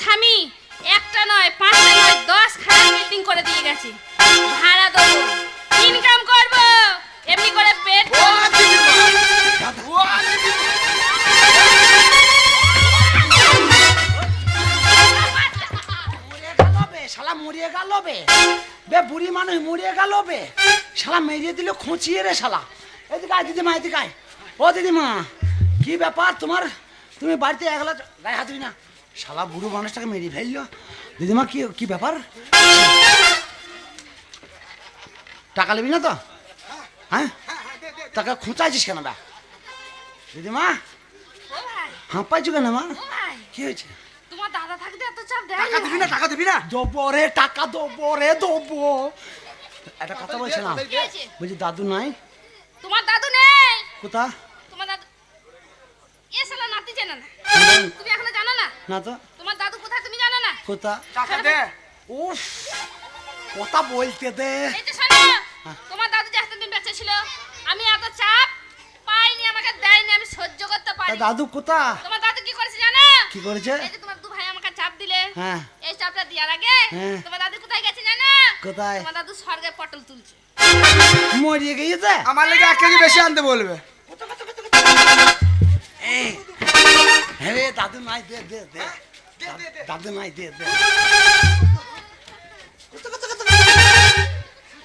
স্বামী একটা নয়, পাঁচটা নয়, 10 খানা বিল্ডিং করে দিয়ে গেছে। ভাড়া দেবো, ইনকাম করব, এমনি করে পেট শালা মরিয়ে গেল বে, বে বুড়ি মানুষ মরিয়ে গেল বে, শালা মেরিয়ে দিল খুঁচিয়ে রে শালা। এদিকে আয় দিদিমা, এদিকে আয়। ও দিদিমা, কি ব্যাপার তোমার? তুমি বাড়িতে একলা গায়ে হাত দিবি না, শালা বুড়ো মানুষটাকে মেরিয়ে ফেললো। দিদিমা কি কি ব্যাপার? টাকা নেবি না তো? হ্যাঁ, টাকা খুঁচাইছিস কেন বা? দিদিমা হাঁ পাইছো কেন মা? কি হয়েছে? তোমার দাদা থাকতে এত চাপ দেয় টাকা দিবি না, টাকা দিবি না? দেবো রে, টাকা দেবো রে, দেবো। একটা কথা বলছিলাম, বলছি দাদু নাই? তোমার দাদু নেই? কোথা? তোমার দাদু এ শালা নাতি জানা না? তুমি এখনো জানো না? না তো। তোমার দাদু কোথায় তুমি জানো না? কোথা? টাকা দে। উফ, কথা বলতে দে। এই যে শোনো, তোমার দাদু যে এতদিন বেঁচে ছিল, আমি এত চাপ পাইনি, আমাকে দেয়নি, আমি সহ্য করতে তা পারি। দাদু কোথা? তোমার দাদু কি করেছে জানো? কি করেছে? এই যে তোমার দু ভাই আমাকে চাপ দিলে, হ্যাঁ। এই চাপটা দেওয়ার আগে হ্যাঁ। তোমার দাদু কোথায় গেছে জানো? কোথায়? তোমার দাদু স্বর্গে পটল তুলছে। মরিয়ে গিয়েছে? আমার লেগে 1 কেজি বেশি আনতে বলবে। এই, হ্যাঁ রে, দাদু নাই, দে দে দে। দাদু নাই, দে দে।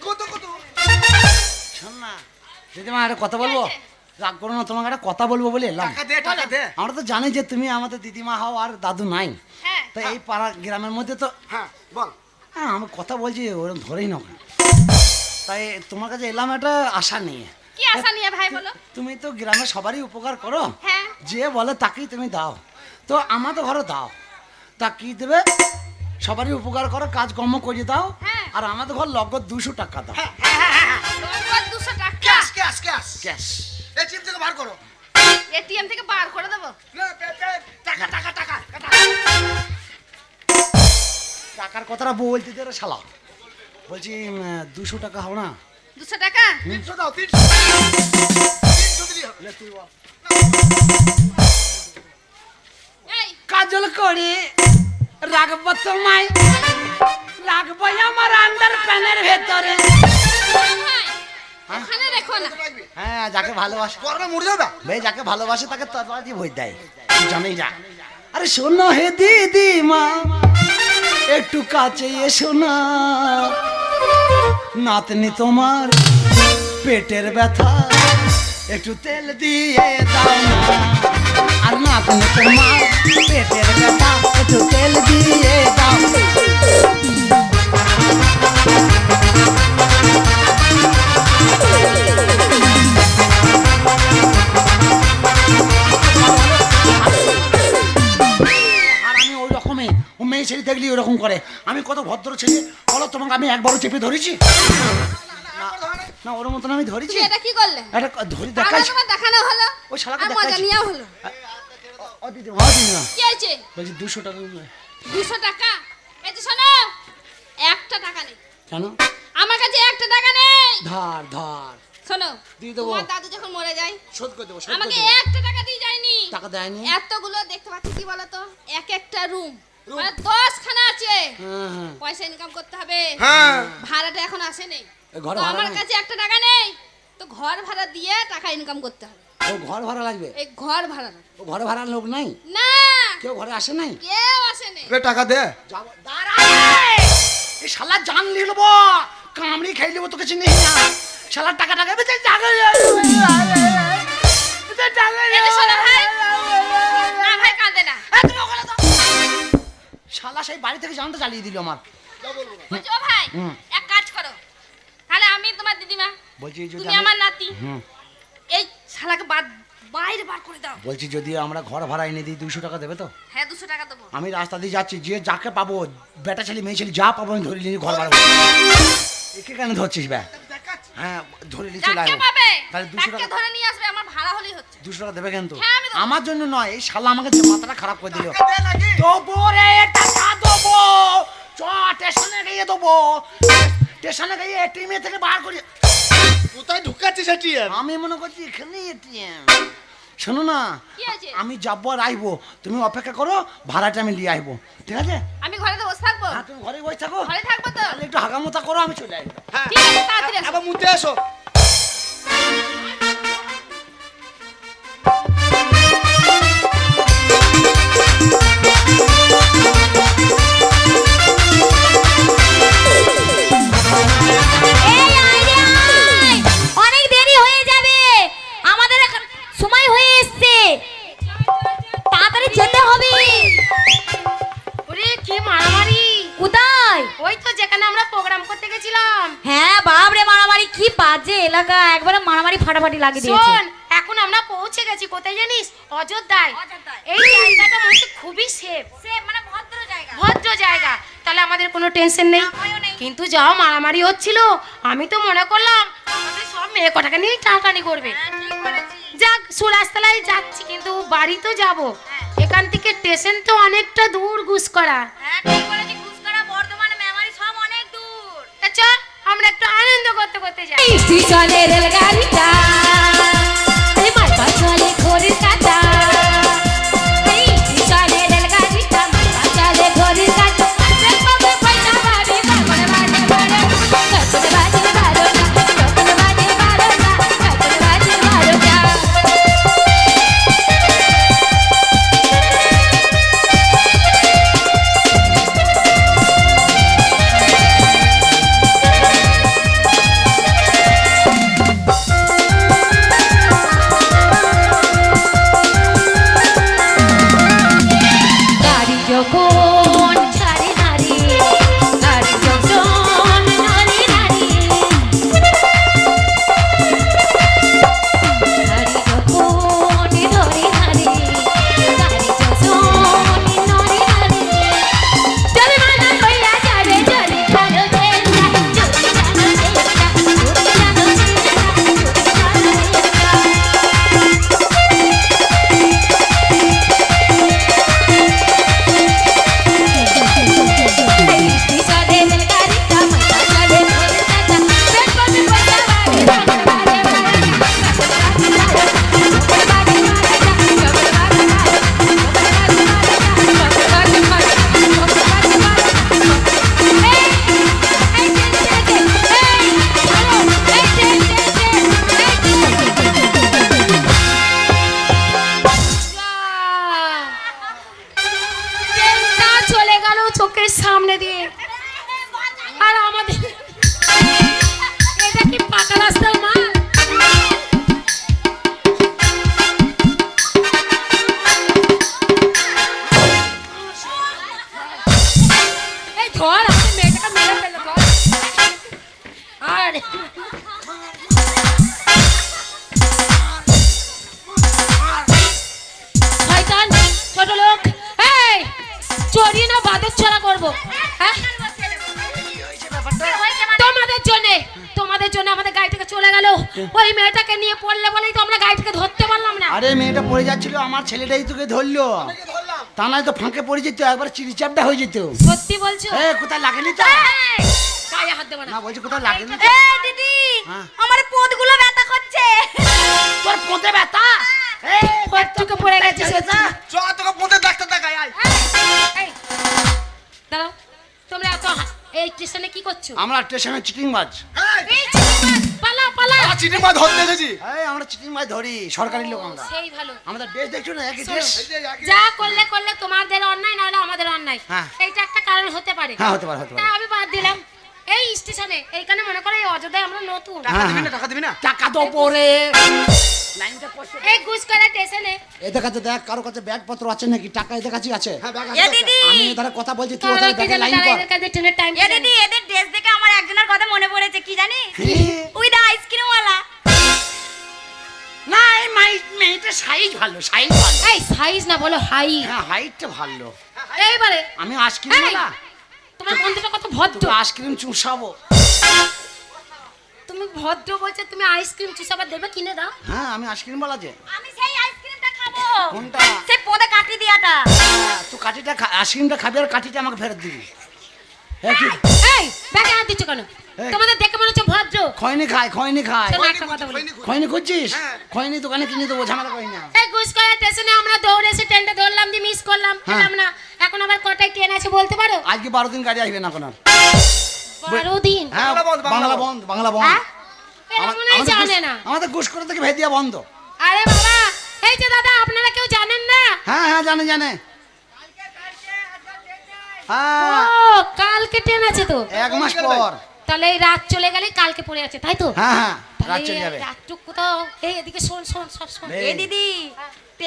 কত কত? শোন না দিদিমা, একটা কথা বলবো? কি আছে? রাগ করো না, তোমাকে একটা কথা বলবো বলে এলাম। টাকা দে, টাকা দে। আমরা তো জানি যে তুমি আমাদের দিদিমা হও আর দাদু নাই। হ্যাঁ। তো এই পাড়া গ্রামের মধ্যে তো হ্যাঁ বল। হ্যাঁ, আমি কথা বলছি ওরকম ধরেই না। তাই তোমার কাছে এলাম একটা আশা নিয়ে। কি আশা নিয়ে ভাই বলো? তুমি তো গ্রামের সবারই উপকার করো, হ্যাঁ। যে বলে তাকেই তুমি দাও। তো আমাদের ঘরে দাও, তা কি দেবে? সবারই উপকার করো, কাজকর্ম করে দাও। হ্যাঁ। আর আমাদের ঘর নগদ 200 টাকা দাও। তোমার 200 টাকা ক্যাশ ক্যাশ ক্যাশ। ক্যাশ। এই চিপ থেকে বার করো। এটিএম থেকে বার করে দেবো। না, টাকা টাকা টাকা টাকা। টাকার কথাটা বলতে দে রে শালা। বলছি 200 টাকা হবে না? 200 টাকা? 300 দাও, 300। 300 দিলি হবে। লে তুই বল। এই কাজল করে রাখবো তোমায়, রাখবো আমার আন্ডার প্যানের ভেতরে। ভাই, ওখানে রেখো না। রাখবি? হ্যাঁ, যাকে ভালোবাসে, গরমে মরে যাবে। ভাই যাকে ভালোবাসে তাকে তরবারি ভয় দেয়, তুই জানিস না? আরে শোনো হে দিদিমা, একটু কাছে এসো না, নাতনি তোমার পেটের ব্যথা একটু তেল দিয়ে দাও না। আর নাতনি তোমার পেটের ব্যথা একটু তেল দিয়ে দাও। আর আমি ওই রকমই, ও মেয়ে ছেলে দেখলি ওরকম করে। আমি কত ভদ্র ছেলে বলো, তোমাকে আমি একবারও চেপে ধরেছি? না, ওর মতন আমি ধরেছি? তুমি এটা কি করলে? এটা ধরি তাহলে দেখাইছি। তোমার দেখানো হলো, ওই শালাকে আর মজা দেখাইছি। নিয়েও হলো। ও দিদি, ও দিদি না, কি হয়েছে? বলছি 200 টাকা। 200 টাকা? এই যে শোনো, একটা টাকা নেই কেন? আমার কাছে, একটা টাকা নেই। ধার ধার শোনো, দিয়ে দেবো। তোমার দাদু যখন মরে যায় শোধ করে দেবো, শোধ করে আমাকে দেবো। একটা টাকা দিয়ে যায়নি। টাকা দেয়নি? এতগুলো দেখতে পাচ্ছি, কি বলতো, এক একটা রুম মানে 10 খানা আছে। হ্যাঁ হ্যাঁ। পয়সা ইনকাম করতে হবে। হ্যাঁ। ভাড়াটা এখন আসেনি, এ ঘর তো ভাড়া আমার নেই? কাছে একটা টাকা নেই, তো ঘর ভাড়া দিয়ে টাকা ইনকাম করতে হবে। ও ঘর ভাড়া লাগবে? এই ঘর ভাড়া ও ঘরে ভাড়ার লোক নাই? না, কেউ ঘরে আসে নাই? কেউ আসেনি। রে টাকা দে। যাবো, দাঁড়া। এই শালা জান লিলব, কামড়ি খাই লিব, তোকে চিনি না। শালা টাকা টাকা বেঁচে টাকা। এই যে শোনো ভাই, না ভাই কাঁদে না। শালা সেই বাড়ি থেকে জানতে চালিয়ে দিল আমার। বলছি, ও ভাই হুম। এক কাজ করো, তাহলে আমি তোমার দিদিমা, বলছি যদি তুমি আমার নাতি, হুম, এই শালাকে বাইরে বার করে দাও। বলছি যদি আমরা ঘর ভাড়া এনে দিই 200 টাকা দেবে তো? হ্যাঁ 200 টাকা দেবো। আমি রাস্তা দিয়ে যাচ্ছি, যে যাকে পাবো, বেটা ছেলে মেয়ে ছেলে যা পাবো আমি ধরে নিয়ে ঘর ভাড়া। একে কেন ধরছিস ব্যা? হ্যাঁ, ধরে নিয়ে চলে যাকে আসবো। পাবে তাহলে 200 তাকে টাকা, ধরে নিয়ে আসবে, আমার ভাড়া হলেই হচ্ছে। 200 টাকা দেবে কিন্তু? হ্যাঁ, আমি দেবো। আমার জন্য নয়, এই শালা আমাকে যে মাথাটা খারাপ করে দিল। টাকা দে নাকি? দেবো রে, টাকা দেবো। চ স্টেশনে গিয়ে দেবো, স্টেশনে গিয়ে এটিএম থেকে বার করি। কোথায় ঢুকাচ্ছিস এটিএম? আমি মনে করছি এখানে এটিএম। শোনো না, কি আছে? আমি যাবো আর আইবো, তুমি অপেক্ষা করো, ভাড়াটা আমি নিয়ে আইবো, ঠিক আছে? আমি ঘরে তো বসে থাকবো। হ্যাঁ, তুমি ঘরে বসে থাকো, ঘরে থাকবো তো। তাহলে একটু হাগামোতা করো, আমি চলে আসবো। হ্যাঁ ঠিক আছে, তাড়াতাড়ি এসো। আবার মুতে এসো। এই আয় রে আয়, অনেক দেরি হয়ে যাবে, আমাদের এখন সময় হয়ে এসছে, তাড়াতাড়ি যেতে হবে। ওরে কি মারামারি! কোথায়? ওই তো যেখানে আমরা প্রোগ্রাম করতে গেছিলাম। হ্যাঁ বাপরে, মারামারি, কি বাজে এলাকা, একবারে মারামারি ফাটাফাটি লাগিয়ে দিয়েছে। শোন, এখন আমরা পৌঁছে গেছি কোথায় জানিস? অযোধ্যায়। এই জায়গাটা মনে হচ্ছে খুবই সেফ, মানে ভদ্র জায়গা। ভদ্র জায়গা। তাহলে আমাদের কোনো টেনশন নেই। কিন্তু যাও মারামারি হচ্ছিল, আমি তো মনে করলাম আমাদের সব মেয়ে কটাকে নিয়ে টানাটানি করবে। যাক, সুরাজতলায় যাচ্ছি, কিন্তু বাড়ি তো যাব। এখান থেকে স্টেশন তো অনেকটা দূর গুসকরা। হ্যাঁ ঠিক বলেছি, ঘুষকরা, বর্ধমান, মেমারি সব অনেক দূর। তা চল আমরা একটু আনন্দ করতে করতে যাই। স্টেশনে রেলগাড়িটা, এই মালপা চলে ঘড়ির কাঁটা, এই স্টেশনে রেলগাড়িটা, মালপা চলে ঘড়ির কাঁটা, দেখবে পয়সা পাবে, তারপরে বাজে বারোটা, তারপরে বাজে বারোটা, তারপরে বাজে বারোটা, তারপরে বাজে বারোটা। গাড়ি যখন ছাড়ে নারী, গাড়ি যখন নড়ে নারী, গাড়ি যখন ধরে নারী, গাড়ি যখন নড়ে নারী, চলে মানা কইরা যাবে, চলে জানো চেষ্টা, চলে জানো চেষ্টা, চলে জানো চেষ্টা, চলে জানো চেষ্টা। স্টেশনে রেলগাড়িটা, মালপা চলে ঘড়ির কাঁটা, দেখবে পয়সা পাবে, তারপরে বাজে বারোটা, তারপরে বাজে বারোটা, তারপরে বাজে বারোটা, তারপরে বাজে বারোটা, এই ট্রেন ছেড়েছে, এই হ্যালো, এই ট্রেন ছেড়েছে, ট্রেনটা চলে গেল চোখের সামনে দিয়ে, আর আমাদের এটা কি পাকা রাস্তার মাল? এই ধর, আমি মেয়েটাকে মেরে ফেললো, ধর। আরে শয়তান, ছোট লোক, এই চড়ি না বাদের ছড়া করবো, হ্যাঁ? তোমাদের জন্য আমাদের গাড়ি থেকে চলে গেল। ওই মেয়েটাকে নিয়ে পড়লে বলেই তো আমরা গাড়ি থেকে ধরতে পারলাম না। আরে মেয়েটা পড়ে যাচ্ছিল, আমার ছেলেটাই তোকে ধরলো, তা নয় তো ফাঁকে পড়ে যেত, একবার চিড়িচাপটা হয়ে যেত। সত্যি বলছো? এ কোথায় লাগেনি তো? এই, গায়ে হাত দেবো না। না বলছি কোথায় লাগেনি তো? এই দিদি, হ্যাঁ। আমার পদগুলো ব্যথা করছে। তোর পোঁতে ব্যথা? এই, পথটুকু পড়ে গেছে সত্যি। চ তোকে মুতে ডাক্তার দেখাই আয়। এই, দাঁড়াও, তোমরা এত এই স্টেশনে কি করছো? আমরা স্টেশনে চিটিং বাজ। এই চিটিংবাজ, পালা পালা। চিঠি মা ধরতে এসেছি। এই আমরা চিটিং বাজ ধরি, সরকারি লোক আমরা। সেই ভালো। আমাদের ড্রেস দেখছো না, একই শোনো, ড্রেস। এই যে একই- যা করলে করলে তোমাদের অন্যায়, না হলে আমাদের অন্যায়। হ্যাঁ। এইটা একটা কারণ হতে পারে। হ্যাঁ, হতে পারে, হতে পারে। তা আমি বাদ দিলাম। এই স্টেশনে এইখানে মনে করো এই অযোধ্যায় আমরা নতুন। টাকা হ্যাঁ, দিবি না, হ্যাঁ। টাকা দিবি না? টাকা তো পরে লাইনটা পড়ছে। এই গুসকরা স্টেশনে এদের কাছে দেখ, কারো কাছে ব্যাগ পত্র আছে নাকি, টাকা এদের কাছে আছে। হ্যাঁ ব্যাগ এ আছে। দিদি, আমি এদের কথা বলছি, তুই তারা ওদের কে ব্যাগে জানে, লাইন তারা কর। এদের কাছে ট্রেনের টাইম এ দিদি, এদের ড্রেস দেখে আমার একজনের কথা মনে পড়েছে, কি জানিস? হ্যাঁ। ওই দা আইসক্রিম ওয়ালা। না এই মেয়েটা সাইজ ভালো, সাইজ ভালো। এই সাইজ না বলো হাই। হ্যাঁ হাইটটা ভালো। এইবারে আমি আইসক্রিম এই, না, তোমার বন্ধুটা কত ভদ্র। তো আইসক্রিম চুষাবো। তুমি ভদ্র বলছো, তুমি আইসক্রিম চুষাবার দেবে কিনে দাও। হ্যাঁ আমি আইসক্রিম বলা যে। আমি সেই আইসক্রিমটা খাবো। কোনটা? সেই পদে কাটি দিয়াটা। তুই কাঠিটা আইসক্রিমটা খাবি আর কাঠিটা আমাকে ফেরত দিবি। হ্যাঁ কি? এই ব্যাগে হাত দিচ্ছ কেন? এই। তোমাদের দেখে মনে হচ্ছে ভদ্র। খয়নি খায় খয়নি খায় শোনো একটা কথা বলি। খয়নি খুঁজছিস হ্যাঁ। খয়নি দোকানে কিনে দেবো ঝামেলা করি না এই ঘুষকরা স্টেশনে আমরা দৌড়ে এসে ট্রেনটা ধরলাম দিয়ে মিস করলাম, হ্যাঁ। পেলাম না। এখন আবার কটায় ট্রেন আছে বলতে পারো? আজকে 12 দিন গাড়ি আসবে না এখন আর 12 দিন। হ্যাঁ বাংলা বন্ধ, বাংলা বন্ধ বাংলা বন্ধ হ্যাঁ? এরা মনে হয় জানে না। আমাদের ঘুষ করে থেকে ভেদিয়া বন্ধ আরে বাবা, এই যে দাদা আপনারা কেউ জানেন না? হ্যাঁ হ্যাঁ জানে জানে ও, হ্যাঁ কালকে ট্রেন আছে তো। 1 মাস পর তাহলে এই রাত চলে গেলে কালকে পড়ে আছে, তাই তো? হ্যাঁ হ্যাঁ রাত তাহলে চলে যাবে রাতটুকু তো এই এদিকে শোন শোন সব শোন। বে, এ দিদি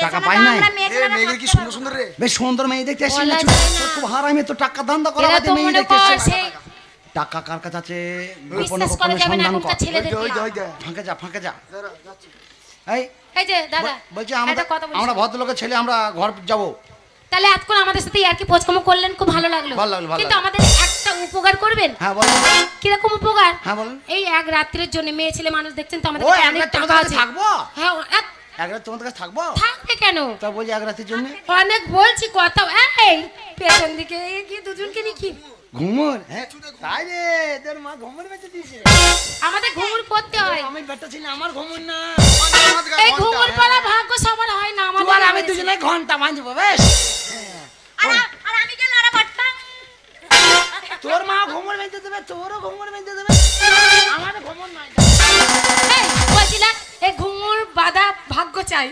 টাকা পাই নাই মেয়েদের কি সুন্দর সুন্দর রে। বেশ সুন্দর মেয়ে দেখতে এসেছি বলা না যায় না। খুব হারামি তো টাকা ধান্দা করা এরা বাদে তো মেয়ে মনে দেখতে কর এসেছি সেই টাকা কার কাছে আছে গোপনে বিশ্বাস করা গোপনে যাবে না সন্ধান এখনকার কর ছেলেদের। ওই দে ফাঁকে যা এই এই যে দাদা, বলছি একটা আমরা কথা বলি। আমরা ভদ্রলোকের ছেলে আমরা ঘর যাব তাহলে আজকে আমাদের সাথে আর কি পোচকামো করলেন, খুব ভালো লাগলো। ভালো লাগলো, ভালো কিন্তু লাগলো। আমাদের একটা উপকার করবেন। হ্যাঁ বলুন কিরকম উপকার? হ্যাঁ বলুন এই এক রাত্রের জন্য মেয়ে ছেলে মানুষ দেখছেন তো আমাদের ও কাছে এক অনেক রাত টাকা তোমাদের কাছে আছে। থাকবো হ্যাঁ এক রাত তোমাদের কাছে থাকবো থাকবে কেন? তা বলছি এক রাতের জন্য অনেক বলছি কথা। এই পেছন দিকে এই কি দুজনকে নিয়ে কি ঘুমুর হ্যাঁ তাই রে তোর মা ঘুমুর বেঁচে দিয়েছে আমাদের ঘুমুর পড়তে হয়। আমি বেটা ছিল আমার ঘুমুর না এই ঘুমুর পড়া ভাগ্য সবার হয় না, তুই আর আমি আমাদের দুজনে ঘন্টা বাঁধবো বেশ আর আমি গেলে আরে পারতাম তোর মা ঘুমুর বেঁধে দেবে তোরও ঘুমুর বেঁধে দেবে আমার ঘুমুর নাই এই বলছিলাম এই ঘুমুর বাধা ভাগ্য চাই।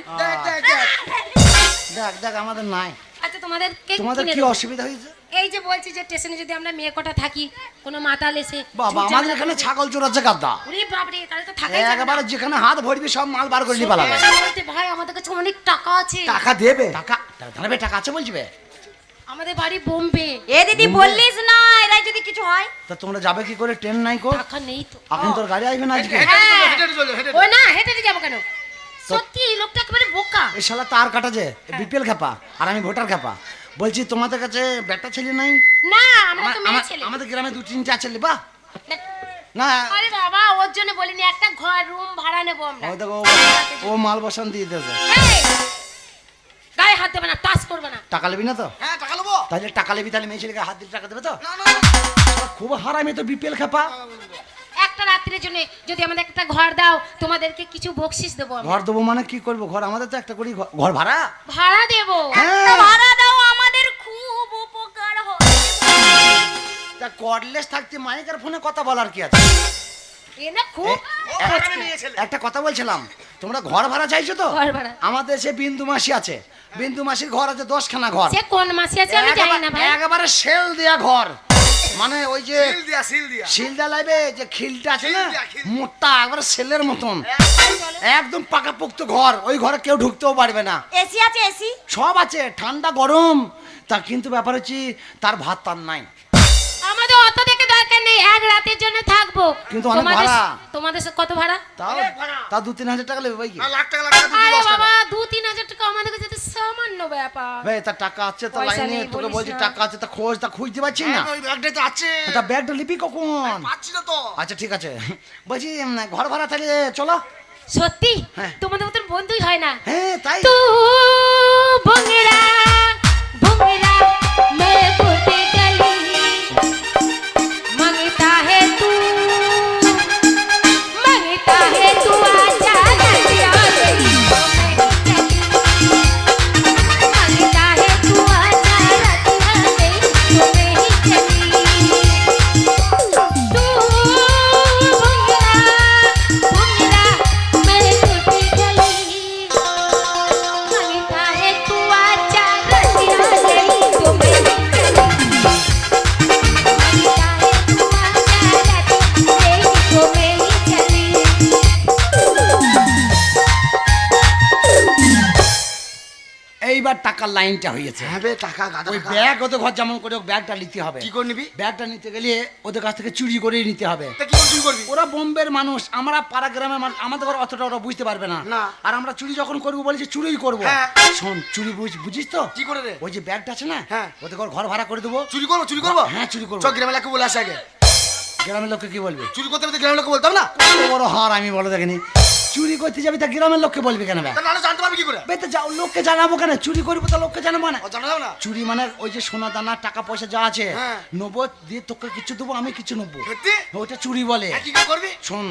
দেখ দেখ আমাদের নাই আচ্ছা তোমাদেরকে তোমাদের কিনে কি দেবো। অসুবিধা হয়েছে এই যে বলছি যে স্টেশনে যদি আমরা মেয়ে কটা থাকি, কোনো মাতাল এসে বাবা ঝুট আমাদের ঝামেলা এখানে করবে। ছাগল চোরাচ্ছে গাদ্দা ওরে বাপরে, তাহলে তো থাকাই যাবে না। একবারে যেখানে হাত ভরবি সব মাল বার করে নিয়ে পালাবে সত্যি বলতে ভাই আমাদের কাছে অনেক টাকা আছে। টাকা দেবে টাকা ধরবে টাকা আছে বলছি বে আমাদের বাড়ি বোম্বে। এ দিদি বললিস না এরা যদি কিছু হয় তা তোমরা যাবে কি করে ট্রেন নাই কো টাকা নেই তো। এখন তোর গাড়ি আসবে না আজকে হেঁটে চলে হেঁটে ও না, হেঁটে যাবো কেন? সত্যি এই লোকটা একেবারে বোকা। এই শালা তার কাটা যে বিপিএল খেপা আর আমি ভোটার খেপা বলছি তোমাদের কাছে বেটা ছেলে নাই না, আমরা তো মেয়ে ছেলে। আমাদের গ্রামে 2-3টা ছেলে বা না আরে বাবা, ওর জন্য বলিনি, একটা ঘর রুম ভাড়া নেবো আমরা। ও দেখো ও মাল বসান দিয়ে দেবে এই, গায়ে হাত দেবে না, টাচ করবে না। টাকা নেবি না তো হ্যাঁ টাকা নেবো তাহলে টাকা নেবি তাহলে মেয়ে ছেলেকে হাত দিলে টাকা দেবে তো না না শালা খুব হারামি তো বিপিএল খেপা একটা রাত্রির জন্য যদি আমাদের একটা ঘর দাও, তোমাদেরকে কিছু বকশিস দেবো আমরা। ঘর দেবো মানে কি করবো ঘর আমাদের তো একটা করি ঘর ভাড়া ভাড়া দেবো। হ্যাঁ ভাড়া দাও আমাদের খুব উপকার হয় তা কর্ডলেস থাকতে মাইকের ফোনে কথা বলার কি আছে এ না খুব একটা কথা বলছিলাম তোমরা ঘর ভাড়া চাইছো তো ঘর ভাড়া। আমাদের সে বিন্দু মাসি আছে বিন্দু মাসির ঘর আছে 10খানা ঘর সে কোন মাসে আছে আমি জানি না ভাই। একেবারে সেল দেয়া ঘর মানে ওই যে সিল দিয়া শিলদা লাইবে যে খিলটা আছে না খিল দেয়া, খিল। মোটা একবারে সেলের মতন একদম পাকাপোক্ত ঘর ওই ঘরে কেউ ঢুকতেও পারবে না এসি আছে এসি সব আছে ঠান্ডা গরম তা কিন্তু ব্যাপার হচ্ছে তার ভাত তার নাই আমাদের অত দেখে দরকার নেই, এক রাতের জন্য থাকবো। কিন্তু অনেক তোমাদের- ভাড়া। তোমাদের কত ভাড়া? তাও তা 2-3 হাজার টাকা নেবে ভাই কি না লাখ টাকা তুই আরে 10 টাকা বাবা, 2-3 হাজার টাকা আমাদের কাছে তো সামান্য ব্যাপার। ভাই তার টাকা আছে তো পয়সা লাইনে নেই তোকে বলিস বলছি না। টাকা আছে তা খোঁজ তা খুঁজতে পারছি না ওই ব্যাগটাই তো আছে তা ব্যাগটা লিপি কখন পাচ্ছি না তো আচ্ছা ঠিক আছে বলছি ঘর ভাড়া তাহলে চলো সত্যি হ্যাঁ। তোমাদের মতন বন্ধুই হয় না। হ্যাঁ তাই तू भंगड़ा भंगड़ा मैं फूटी गली मंगता है तू आजा नदिया गली मंगता है तू आजा नदिया गली तो मैं ही चली तू भंगड़ा भंगड़ा मैं फूटी गली मंगता है तू आजा नदिया गली तो मैं ही चली मंगता है तू आजा नदिया गली तो मैं ही चली এইবার টাকার লাইনটা হয়েছে হ্যাঁ বে টাকা গাদা ওই ব্যাগ ওদের ঘর যেমন করে হোক ব্যাগটা নিতে হবে কি করে নিবি ব্যাগটা নিতে গেলে ওদের কাছ থেকে চুরি করেই নিতে হবে তা কি করে চুরি করবি ওরা বোম্বের মানুষ আমরা পাড়া গ্রামের মানুষ আমাদের ঘর অতটা ওরা বুঝতে পারবে না না। আর আমরা চুরি যখন করবো বলেছি চুরিই করবো হ্যাঁ। শোন চুরি বুঝিস তো কি করে রে ওই যে ব্যাগটা আছে না হ্যাঁ। ওদের ঘর ভাড়া করে দেবো চুরি করবো চুরি করবো হ্যাঁ, চুরি করবো। চল গ্রামের লোককে বলে আসে আগে গ্রামের লোককে কি বলবে চুরি করতে হবে তো গ্রামের লোককে বলতাম না কত বড় হার আমি বলো দেখিনি চুরি করতে যাবি তা গ্রামের লোককে বলবি কেন বে? তা নাহলে জানতে পারবি কি করে? বে তো যাও, লোককে জানাবো কেন? চুরি করবো তো লোককে জানাবো না। ও জানা যাবে না? চুরি মানে ওই যে সোনা দানা টাকা পয়সা যা আছে হ্যাঁ। নেবো, দিয়ে তোকে কিছু দেবো, আমি কিছু নেবো, সত্যি? ওটা চুরি বলে। হ্যাঁ, কি করে করবি? শোন,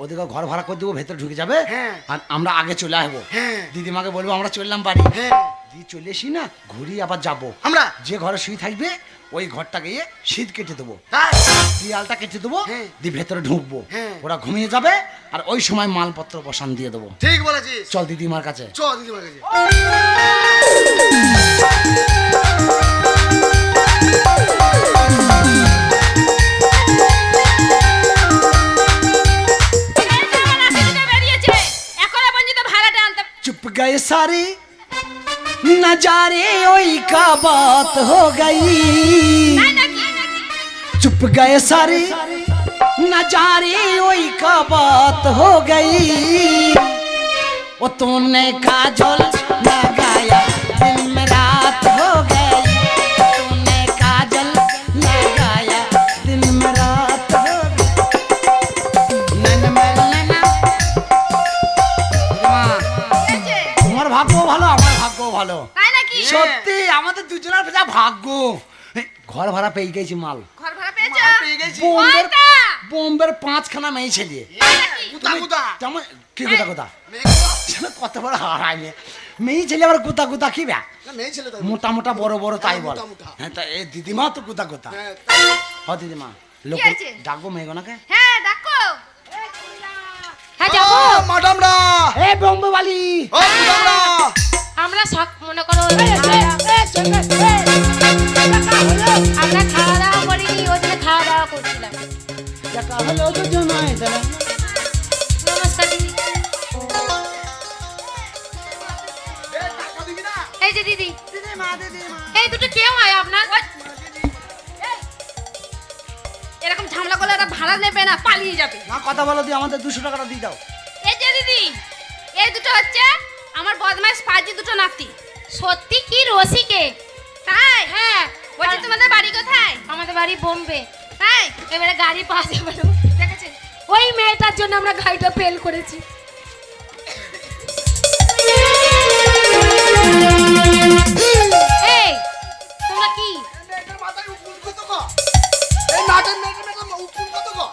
ওদিকে ঘর ভাড়া করে দেবো, ভেতরে ঢুকে যাবে, হ্যাঁ। আর আমরা আগে চলে আসবো। হ্যাঁ। দিদিমাকে বলবো আমরা চললাম বাড়ি, হ্যাঁ। দিয়ে চলে এসি না, ঘুরিয়ে আবার যাবো। আমরা? যে ঘরে শুয়ে থাকবে ওই ঘরটাকে গিয়ে শীত কেটে দেবো, তাই? দেয়ালটা কেটে দেবো, হ্যাঁ। দিয়ে ভেতরে ঢুকবো, হ্যাঁ। ওরা ঘুমিয়ে যাবে, আর ওই সময় মালপত্র বসান দিয়ে দেবো। ঠিক বলেছিস। চল দিদিমার কাছে। চ দিদিমার কাছে। বেরিয়েছে এখনো পর্যন্ত ভাড়াটা আনতে चुप गए सारे नजारे ओई का बात हो गई, चुप गए सारे नजारे ओई का बात हो गई, वो तूने काजल लगाया दिल में रात हो गई, तूने काजल लगाया दिल में रात हो गई। नैना नैना তোমার ভাগ্য ভালো, আমার ভাগ্য ভালো। তাই নাকি? সত্যি আমাদের দুজনের যা ভাগ্য। এই, ঘর ভাড়া পেয়ে গেছি মাল। ঘর ভাড়া পেয়েছো? মাল পেয়ে গেছি। বোম্বের কয়টা? বোম্বের 5খানা মেয়ে ছেলে। কুতা কুতা। তেমন কি কথা কথা মেয়ে কত বড় হারাইলে মেয়ে ছেলে আবার গুতা গুতা কি ব্যা, না, মেয়ে ছেলে তো। মোটা মোটা বড় বড় তাই বল। মোটা মোটা। হ্যাঁ তা এই দিদিমা তো গুতা গুতা। হ্যাঁ, হ দিদিমা, লোক হয়েছে? ডাকবো মেয়েগোনাকে। হ্যাঁ ডাকো। হ্যাঁ যাবো। ও, ম্যাডামরা। এ বোম্বেবালি, ও, ম্যাডামরা। আমরা সব মনে করো আমরা খাওয়া দাওয়া করিনি, ওই জন্য খাওয়া দাওয়া করছিলাম। দেখা হলো দুজনায় দাঁড়া। নমস্কার দিদি। এ, টাকা দিবি না? এই যে দিদি, এই দুটো কেউ হয় আপনার? এরকম ঝামেলা করলে এরা ভাড়া নেবে না, পালিয়ে যাবে। না কথা বলো দিয়ে আমাদের 200 টাকাটা দিয়ে দাও। এই যে দিদি, এই দুটো হচ্ছে আমার বদমাইশ পাজি দুটো নাতি। সত্যি কি রসিকে? তাই? হ্যাঁ, বলছি তোমাদের বাড়ি কোথায়? আমাদের বাড়ি বোম্বে। তাই? এবারে গাড়ি পাওয়া যাবে না। দেখেছেন? ওই মেয়েটার জন্য আমরা গাড়িটা ফেল করেছি। এই তোমরা কি মেয়েটার মাথায় উকুন কত গো? এই নাটের মেয়েটার মাথায় উকুন কত গো?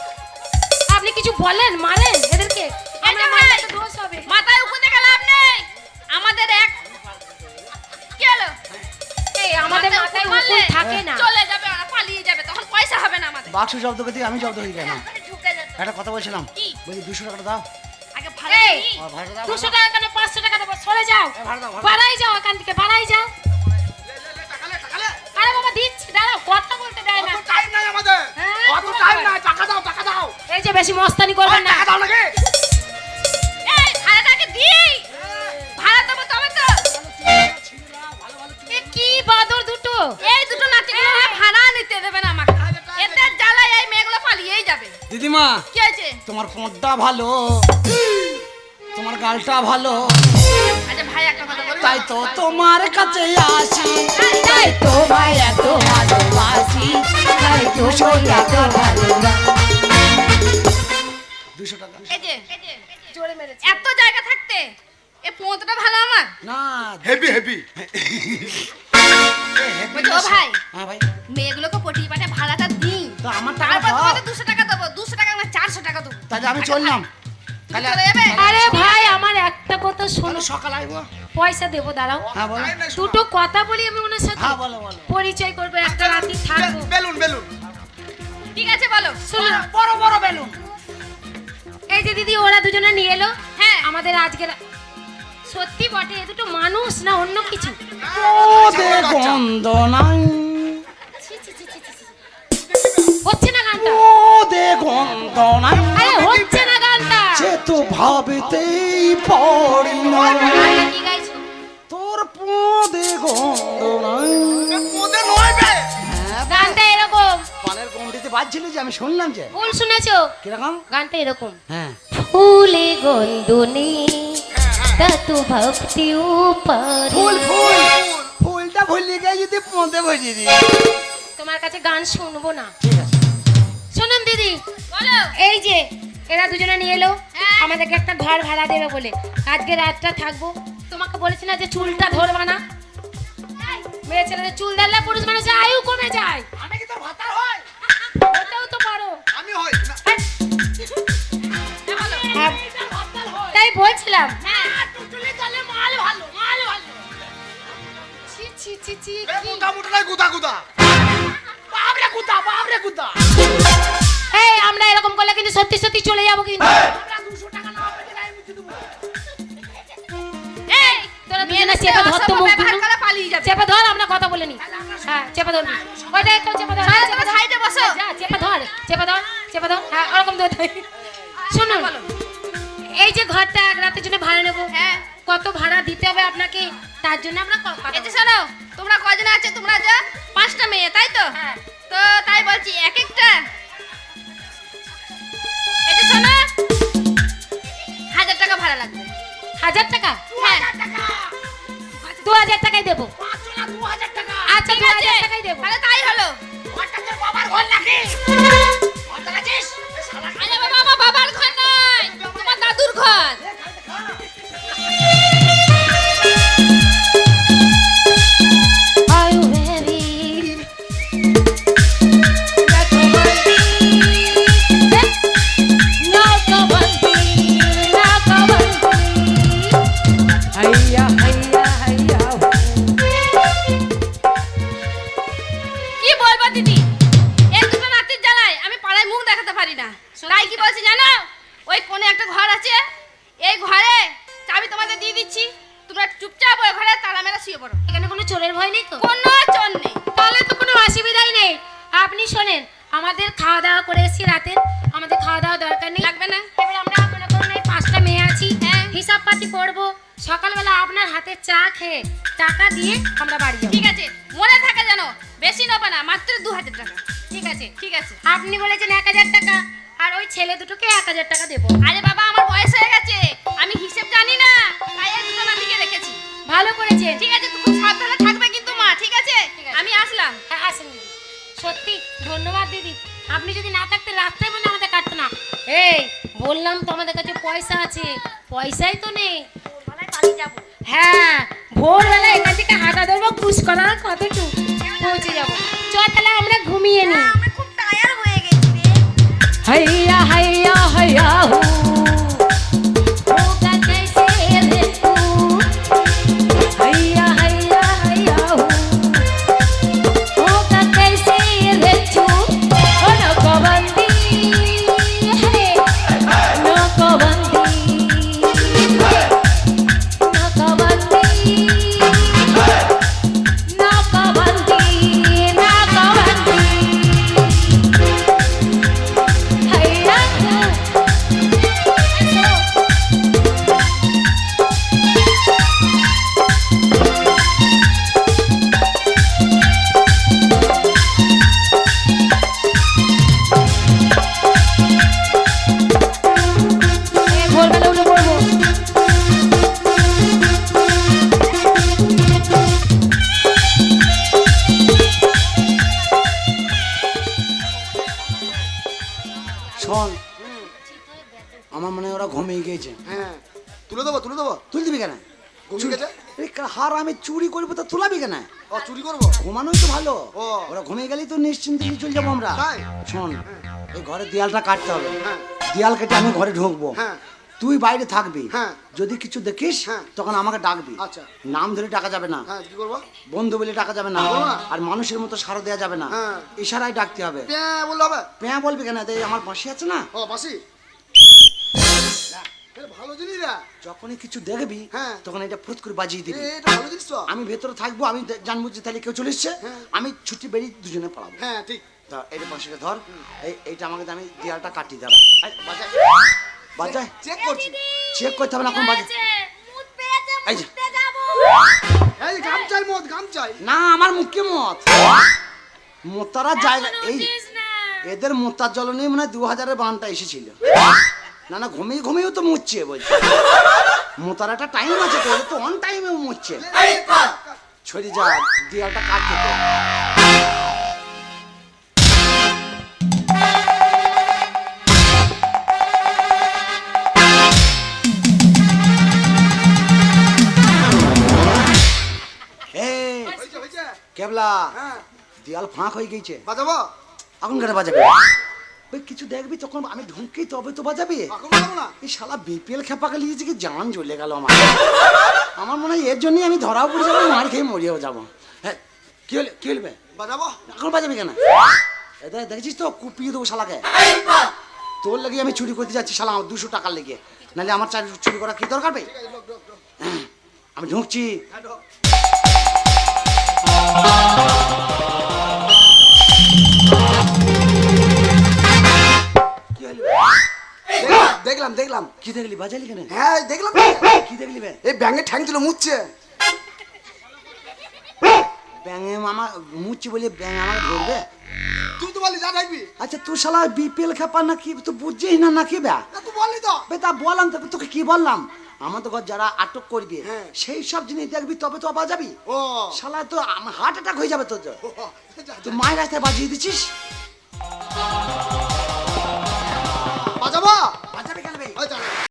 আপনি কিছু বলেন, মারেন এদেরকে? আমরা এটা মারলে ভাই, তো দোষ হবে। মাথায় উকুন দেখে লাভ নেই। আমাদের এক কি হলো? এই আমাদের মাথায় উকুন মারলে থাকে না। চলে যাবে, ওরা পালিয়ে যাবে, তখন পয়সা হবে না আমাদের। বাক্স শব্দ করতে আমি শব্দ হয়ে গেলাম। আমি ঢুকে যাচ্ছি। একটা কথা বলছিলাম, কি? বলছি 200 টাকাটা দাও। আগে ভাড়া এই, দিই। আমার ভাড়াটা দাও। 200 টাকা কেন 500 টাকা দেবো? সরে যাও, ভাড়া দাও, ভাড়া দাও। বাড়াই যাও, এখান থেকে বাড়াই যাও। টাকালে, টাকালে। আরে বাবা দিচ্ছি, দাঁড়াও, কথা বলতে দেয় না। অত টাইম নাই আমাদের। হ্যাঁ, অত টাইম নাই, টাকা দাও, টাকা দাও। এই যে বেশি মস্তানি ও, করবেন না। টাকা দাও নাকি? এই ভাড়াটাকে দিই। ভাড়া দেবো তবে তো। এ কি বাদর দুটো? এই দুটো নাতিগুলো ভাড়া নিতে দেবে না আমাকে। এদের জ্বালায় এই মেয়েগুলো পালিয়েই যাবে। দিদিমা, কি হয়েছে? তোমার কোঁটটা ভালো, তোমার গালটা ভালো, আচ্ছা ভাই একটা কথা বলবো? তাই তো তোমার কাছে আসি। তাই তো ভাই এত ভালোবাসি, তাই তো ভাই এত ভালোবাসি। 200 টাকা। এই যে জোরে মেরেছে। এত জায়গা থাকতে এ পোঁতটা ভালো আমার। না হেভি হেভি। বলছি, ও ভাই, হ্যাঁ ভাই, মেয়েগুলোকে পটিয়ে পাঠিয়ে ভাড়াটা দিই। তো আমার টাকা তারপর দাও। তোমাদের 200 টাকা দেবো। 200 টাকা আমার 400 টাকা দেবো। তাহলে আমি চললাম। তুমি চলে যাবে? আরে ভাই আমার একটা কথা শোনো, তাহলে সকাল আইবো। পয়সা দেবো, দাঁড়াও। হ্যাঁ বলো। টাইম নাই, শোনো। দুটো কথা বলি আমি ওনার সাথে, হ্যাঁ বলো বলো। পরিচয় করবো, একটা রাতি থাকবো। Balloon balloon. ঠিক আছে বলো। শুনুন, বড় বড় বেলুন। এই যে দিদি ওরা দুজনে নিয়ে এলো। হ্যাঁ। আমাদের আজকে সত্যি বটে, এ দুটো মানুষ না অন্য কিছু? ওদে গন্ধ নাই, ছি, ছি, ছি, ছি, ছি, ছি। হচ্ছে না গানটা? ওদে গন্ধ নাই, আরে হচ্ছে না গানটা। সে তো ভাবিতেই পারি না, গানটা কি গাইছো? তোর পোদে গন্ধ নাই। ওদের নয় বে। গানটা এরকম। পানের গন্ডিতে বাজছিল যে আমি শুনলাম যে। ভুল শুনেছো? কিরকম? গানটা এরকম। হ্যাঁ, ফুলে গন্ধনে তত ভক্তি উপরে। ফুল ফুল ফুলটা ভুলি গিয়ে যদি পোঁদে ভরিয়ে দিই। তোমার কাছে গান শুনবো না। ঠিক আছে। শুনুন দিদি, বলো। এই যে এরা দুজনে নিয়ে এলো হ্যাঁ। আমাদেরকে একটা ঘর ভাড়া দেবে বলে। আজকে রাতটা থাকবো। তোমাকে বলেছি না যে চুলটা ধরবা না। মেয়ে ছেলেদের চুল ধরলে পুরুষ মানুষের আয়ু কমে যায়। আমি কি তোর ভাতার হয়? ওটাও তো পারো। আমি হই না। হ্যাঁ, তাই বলছিলাম। টুটুলি তাহলে মাল ভালো, মাল ভালো। ছি ছি ছি ছি এ কি? গুদা মুটা নাই গুদা গুদা। বাপরে কুতা, বাপরে কুতা। এই আমরা এরকম করলে কিন্তু সত্যি সত্যি চলে যাবো কিন্তু। আমরা 200 টাকা না পেলে গায়ে মুছে দেবো। এই তোরা মেয়ে দুজনে চেপে চেপে ধর তো মুখ ব্যবহার দুটো। করে পালিয়ে যাবে। চেপে ধর, আমরা কথা বলে নি। হ্যাঁ চেপে ধরবি। ওইটা একটু চেপে ধর। সারা তোমরা সাইডে বসো। যা চেপে ধর, চেপে ধর, চেপে ধর। হ্যাঁ ওরকম ধর। শুনুন, বলো। এই যে ঘরটা এক রাতের জন্য ভাড়া নেবো, হ্যাঁ। কত ভাড়া দিতে হবে আপনাকে, তার জন্য আমরা কথা এই যে শোনো, তোমরা কজন আছে? তোমরা যা 5টা মেয়ে, তাই তো? হ্যাঁ। তো তাই বলছি এক একটা। এই যে শোনো, 1000 টাকা ভাড়া লাগবে। 1000 টাকা? হ্যাঁ 2000 টাকাই দেবো। 500 না 2000 টাকা। আচ্ছা ঠিক আছে, 2000 টাকাই দেবো। তাহলে তাই হলো। ঘরটা তোর বাবার ঘর নাকি? ঘর দেখাচ্ছিস? এ শালা আরে বাবা, আমার বাবার ঘর নয়, তোমার দাদুর ঘর। Are you ready? কি বলবো দিদি, এই দুটো নাতির জ্বালায় আমি পাড়ায় মুখ দেখাতে পারি না। তাই কি বলছি জানো? ওই কোণে একটা ঘর আছে, এই ঘরে চাবি তোমাদের দিয়ে দিচ্ছি। তোমরা চুপচাপ ওই ঘরে তালা মেরা শুয়ে পড়ো। এখানে কোনো চোরের ভয় নেই তো? কোনো চোর নেই। তাহলে তো কোনো অসুবিধাই নেই। আপনি শোনেন, আমাদের খাওয়া দাওয়া করে এসেছি রাতে, আমাদের খাওয়া দাওয়া দরকার নেই। লাগবে না। এবার আমরা মনে করুন এই 5টা মেয়ে আছি, হ্যাঁ। হিসাব পাতি করবো। সকালবেলা আপনার হাতে চা খেয়ে টাকা দিয়ে আমরা বাড়ি যাবো। ঠিক আছে, মনে থাকে জানো, বেশি নেবে না, মাত্র 2000 টাকা। ঠিক আছে। ঠিক আছে। আপনি বলেছেন 1000 টাকা, আর ওই ছেলে দুটোকে 1000 টাকা দেবো। আরে বাবা, আমার বয়স হয়ে গেছে, আমি হিসেব জানি না, তাই এই দুটো নাতিকে রেখেছি। ভালো করেছেন। ঠিক আছে, খুব সাবধানে থাকবে কিন্তু মা। ঠিক আছে, ঠিক আছে। আমি আসলাম। হ্যাঁ, আসেন দিদি। সত্যি ধন্যবাদ দিদি, আপনি যদি না থাকতেন রাত্রে মনে আমাদের কাটতো না। এই বললাম তো আমাদের কাছে পয়সা আছে, পয়সাই তো নেই। পালিয়ে যাবো। হ্যাঁ ভোরবেলা এখান থেকে হাঁটা ধরবো, কুসকলা কতটুকু পৌঁছে যাবো। চ তাহলে আমরা ঘুমিয়ে নিই। আমরা খুব টায়ার হয়ে গেছি রে। हैया हैया हैया हो होगा कैसे रे तू हैया हैया हैया हो होगा कैसे रे तू ओ नौकबंदी है नौकबंदी नौकबंदी नौकबंदी नौकबंदी हैया ভোরবেলা উঠে পড়বো। শোন, আমার মনে হয় ওরা ঘুমিয়ে গিয়েছে। হ্যাঁ তুলে দেবো তুলে দেবো। তুই দিবি কেন? ঘুমিয়ে গেছে? এই হার আমি চুরি করবো তা তুলাবি কেন? ও চুরি করবো? ঘুমানোই তো ভালো। ও। ওরা ঘুমিয়ে গেলেই তো নিশ্চিন্তে নিয়ে চলে যাবো আমরা। তাই? শোন, এই ঘরের দেয়ালটা কাটতে হবে। হ্যাঁ। দেয়াল কেটে আমি ঘরে ঢুকবো। হ্যাঁ। তুই বাইরে থাকবি। হ্যাঁ। যদি কিছু দেখিস হ্যাঁ। তখন আমাকে ডাকবি। আচ্ছা। নাম ধরে ডাকা যাবে না, হ্যাঁ কি করবো? বন্ধু বলে ডাকা যাবে না, বলবো না? আর মানুষের মতো সারো দেওয়া যাবে না। হ্যাঁ। ইশারায় ডাকতে হবে। প্যাঁ বললে হবে? প্যাঁ বলবি কেন? এই আমার পাশে আছে না, ও বাসি ভালো জিনিস রে। যখনই কিছু দেখবি হ্যাঁ। তখন এটা ফুট করে বাজিয়ে দিবি। এটা ভালো জিনিস তো। আমি ভেতরে থাকবো, আমি জানবো যে তাহলে কেউ চলে এসছে। হ্যাঁ। আমি ছুটি বেরিয়ে দুজনে পড়াবো। হ্যাঁ ঠিক। তা এটা পাশে ধর, এইটা আমাকে আমি দেয়ালটা কাটি দাঁড়া। বাজায় বাজায় চেক করছি। চেক করতে হবে না, এখন বাজে। মুত পেয়েছে, এই যে। মুততে যাবো। এই গাম চাই মদ গাম চাই। না, আমার মুখে মত মোতারা জায়গা এই এদের মোতার জ্বলনে মানে 2000-এর বানটা এসেছিল। না না, ঘুমিয়ে ঘুমিয়েও তো মুচ্ছে বলছে। মোতার একটা টাইম আছে তো, তো অন টাইমেও মুচ্ছে। ছড়ি যা, দেয়ালটা কাটতে তো। দেয়াল ফাঁক হয়ে গেছে। বাজাবো? এখন কেন বাজাবে? ওই কিছু দেখবি তখন আমি ঢুকি তবে তো বাজাবি। এখন বাজাবো না? এই শালা বিপিএল খেপাকে লিয়েছে কি জান জ্বলে গেল আমার। আমার মনে হয় এর জন্যই আমি ধরাও পড়ে যাবো, মার খেয়ে মরিয়েও যাবো। হ্যাঁ কি হলে কি হলবে? বাজাবো? এখন বাজাবি কেন? দেখেছিস তো কুপিয়ে দেবো শালাকে। তোর লেগে আমি চুরি করতে যাচ্ছি শালা, আমার 200 টাকার লেগে, নাহলে আমার চুরি করা কি দরকার ভাই? আমি ঢুকছি। কি হলো? দেখলাম দেখলাম। কি দেখলি? বাজালি কেন? হ্যাঁ দেখলাম। কি দেখলি বে? এই ব্যাঙে ঠ্যাং তুলে মুচ্ছে। ব্যাঙে মামা মুচ্ছি বলে ব্যাঙ আমাকে ধরবে? তুই তো বললি যা দেখবি। আচ্ছা তুই শালা বিপিএল খেপা নাকি তুই বুঝছিস না নাকি বে? তুই বললি তো। বে তা বললাম, তবে তোকে কি বললাম? আমাদের ঘর যারা আটক করবে হ্যাঁ। সেই সব জিনিস দেখবি তবে তো বাজাবি। ও শালা তো হার্ট অ্যাটাক হয়ে যাবে তোর। যা, তুই মায়ের রাস্তায় বাজিয়ে দিচ্ছিস।